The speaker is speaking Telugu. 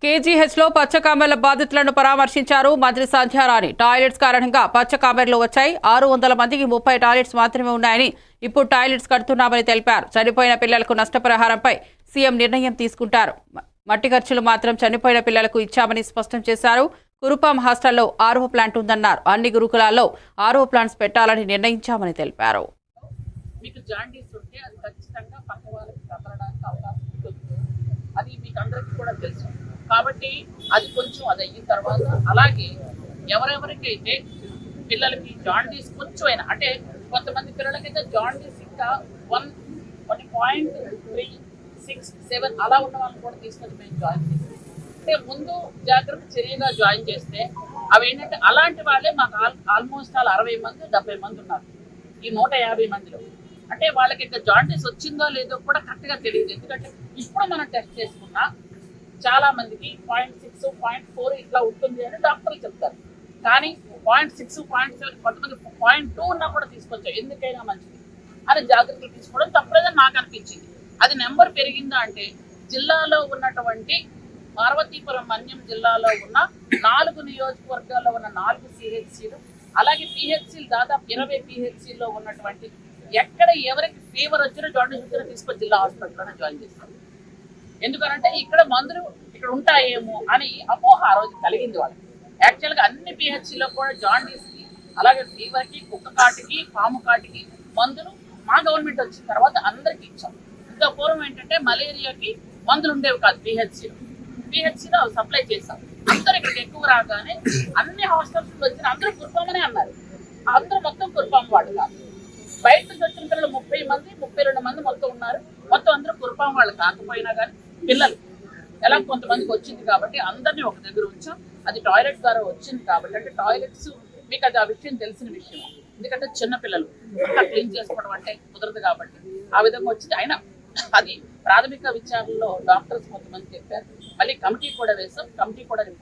కేజీహెచ్లో పచ్చకామెర్ల బాధితులను పరామర్శించారు మంత్రి సంధ్యారాణి. టాయిలెట్స్ కారణంగా పచ్చకామెర్లు వచ్చాయి. 600 మందికి 30 టాయిలెట్స్ మాత్రమే ఉన్నాయని, ఇప్పుడు టాయిలెట్స్ కడుతున్నామని తెలిపారు. చనిపోయిన పిల్లలకు నష్టపరిహారంపై సీఎం నిర్ణయం తీసుకుంటారు. మట్టి ఖర్చులు మాత్రం చనిపోయిన పిల్లలకు ఇచ్చామని స్పష్టం చేశారు. కురుపాం హాస్టల్లో ఆర్ఓ ప్లాంట్ ఉందన్నారు. అన్ని గురుకులాల్లో ఆర్ఓ ప్లాంట్స్ పెట్టాలని నిర్ణయించామని తెలిపారు. మీకు జాండీస్ ఉంటే అది ఖచ్చితంగా పక్క వాళ్ళకి కదలడానికి అవకాశం ఉంటుంది. అది మీకు అందరికీ కూడా తెలుసు. కాబట్టి అది కొంచెం అది అయిన తర్వాత అలాగే ఎవరెవరికైతే పిల్లలకి జాండీస్ కొంచెం అయినా, అంటే కొంతమంది పిల్లలకైతే జాండీస్ ఇంకా 1.367 అలా ఉన్న వాళ్ళని కూడా తీసుకొని మేము జాయిన్ చేస్తాం. అంటే ముందు జాగ్రత్త చర్యగా జాయిన్ చేస్తే అవి ఏంటంటే అలాంటి వాళ్ళే మాకు ఆల్మోస్ట్ 60 మంది 70 మంది ఉన్నారు ఈ 150 మందిలో. అంటే వాళ్ళకి ఇంకా జాండీస్ వచ్చిందో లేదో కూడా కరెక్ట్గా తెలియదు. ఎందుకంటే ఇప్పుడు మనం టెస్ట్ చేసుకున్నా చాలా మందికి 0.6 0.4 ఇట్లా ఉంటుంది అని డాక్టర్లు చెప్తారు. కానీ 0.6 0.7 కొంతమంది 0.2 ఉన్నా కూడా తీసుకొచ్చాం. ఎందుకైనా మంచిది అని జాగ్రత్తలు తీసుకోవడం తప్పలేదని నాకు అనిపించింది. అది నెంబర్ పెరిగిందా అంటే జిల్లాలో ఉన్నటువంటి పార్వతీపురం మన్యం జిల్లాలో ఉన్న 4 నియోజకవర్గాల్లో ఉన్న 4 సిహెచ్సిలు, అలాగే పిహెచ్సిలు దాదాపు 20 పిహెచ్సిల్లో ఉన్నటువంటి ఎక్కడ ఎవరికి ఫీవర్ వచ్చినా జాండీస్ వచ్చినా తీసుకొని జిల్లా హాస్పిటల్లోనే జాయిన్ చేస్తారు. ఎందుకనంటే ఇక్కడ మందులు ఇక్కడ ఉంటాయేమో అని అపోహ ఆ రోజు కలిగింది వాళ్ళకి. యాక్చువల్గా అన్ని పిహెచ్సిలో కూడా జాండీస్కి, అలాగే ఫీవర్కి, కుక్క కాటికి, పాము కాటికి మందులు మా గవర్నమెంట్ వచ్చిన తర్వాత అందరికి ఇచ్చాం. ఇంకా పూర్వం ఏంటంటే మలేరియాకి మందులు ఉండేవి కాదు పిహెచ్సిలో సప్లై చేశాం. అందరు ఇక్కడికి ఎక్కువ రాగానే అన్ని హాస్పిటల్స్ వచ్చిన అందరూ కుర్పామనే అన్నారు. అందరూ మొత్తం కుర్పాం వాళ్ళు కాదు. బయట నుంచి వచ్చిన పిల్లలు 30 మంది 32 మంది మొత్తం ఉన్నారు. మొత్తం అందరూ కుర్పాం వాళ్ళు కాకపోయినా కానీ పిల్లలు ఎలా కొంతమందికి వచ్చింది కాబట్టి అందరినీ ఒక దగ్గర ఉంచాం. అది టాయిలెట్ ద్వారా వచ్చింది కాబట్టి, అంటే టాయిలెట్స్ మీకు అది ఆ విషయం తెలిసిన విషయం. ఎందుకంటే చిన్నపిల్లలు అంతా క్లీన్ చేసుకోవడం అంటే కుదరదు కాబట్టి ఆ విధంగా వచ్చింది. అయినా అది ప్రాథమిక విచారణలో డాక్టర్స్ కొంతమంది చెప్పారు. మళ్ళీ కమిటీ కూడా వేసాం. కమిటీ కూడా రిపోర్ట్